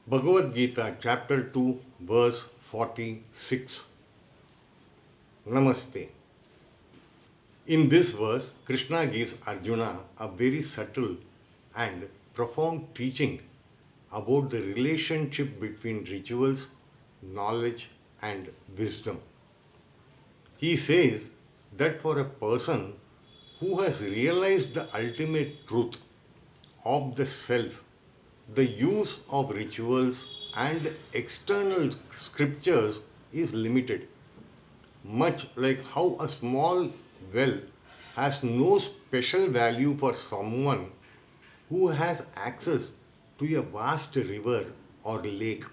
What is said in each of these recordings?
Bhagavad Gita, chapter 2, verse 46. Namaste. In this verse, Krishna gives Arjuna a very subtle and profound teaching about the relationship between rituals, knowledge, and wisdom. He says that for a person who has realized the ultimate truth of the self, the use of rituals and external scriptures is limited, much like how a small well has no special value for someone who has access to a vast river or lake.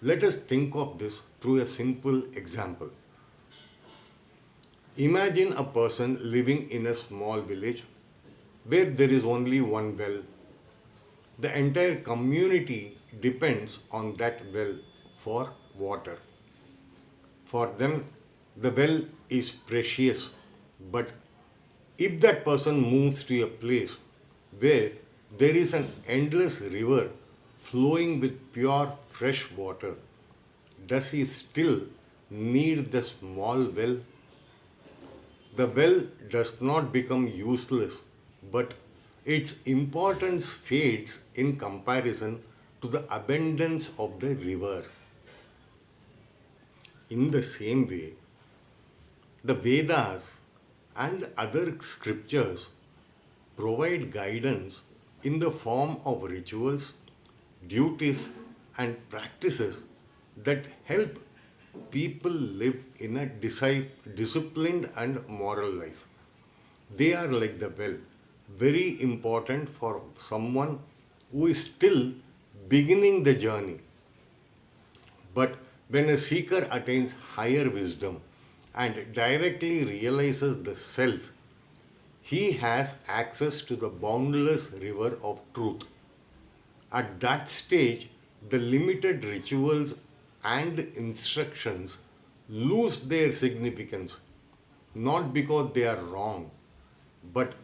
Let us think of this through a simple example. Imagine a person living in a small village where there is only one well. The entire community depends on that well for water. For them, the well is precious. But if that person moves to a place where there is an endless river flowing with pure fresh water, does he still need the small well? The well does not become useless, but its importance fades in comparison to the abundance of the river. In the same way, the Vedas and other scriptures provide guidance in the form of rituals, duties, and practices that help people live in a disciplined and moral life. They are like the well, very important for someone who is still beginning the journey. But when a seeker attains higher wisdom and directly realizes the self, he has access to the boundless river of truth. At that stage, the limited rituals and instructions lose their significance, not because they are wrong, but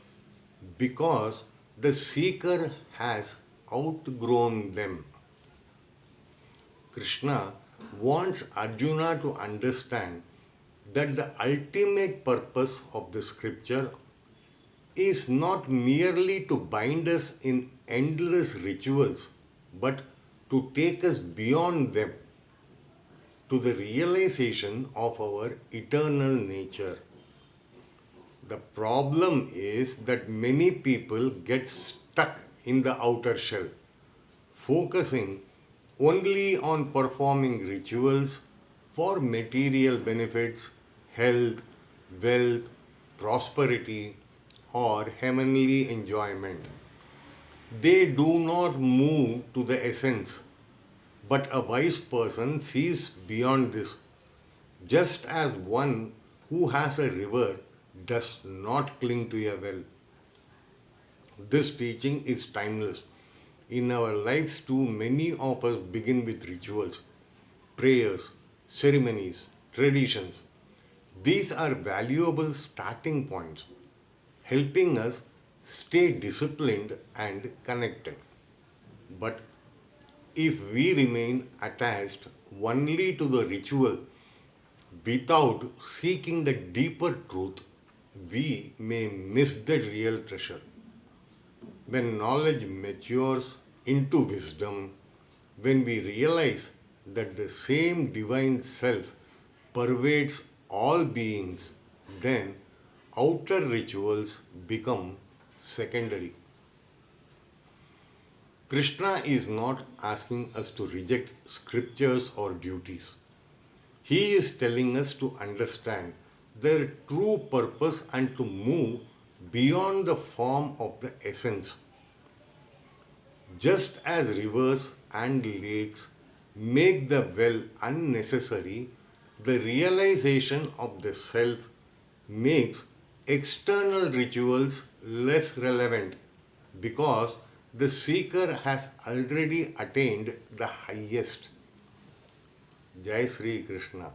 because the seeker has outgrown them. Krishna wants Arjuna to understand that the ultimate purpose of the scripture is not merely to bind us in endless rituals, but to take us beyond them to the realization of our eternal nature. The problem is that many people get stuck in the outer shell, focusing only on performing rituals for material benefits, health, wealth, prosperity, or heavenly enjoyment. They do not move to the essence, but a wise person sees beyond this, just as one who has a river does not cling to a well. This teaching is timeless. In our lives, too, many of us begin with rituals, prayers, ceremonies, traditions. These are valuable starting points, helping us stay disciplined and connected. But if we remain attached only to the ritual without seeking the deeper truth, we may miss the real treasure. When knowledge matures into wisdom, when we realize that the same divine self pervades all beings, then outer rituals become secondary. Krishna is not asking us to reject scriptures or duties. He is telling us to understand their true purpose and to move beyond the form of the essence. Just as rivers and lakes make the well unnecessary, the realization of the self makes external rituals less relevant because the seeker has already attained the highest. Jai Sri Krishna.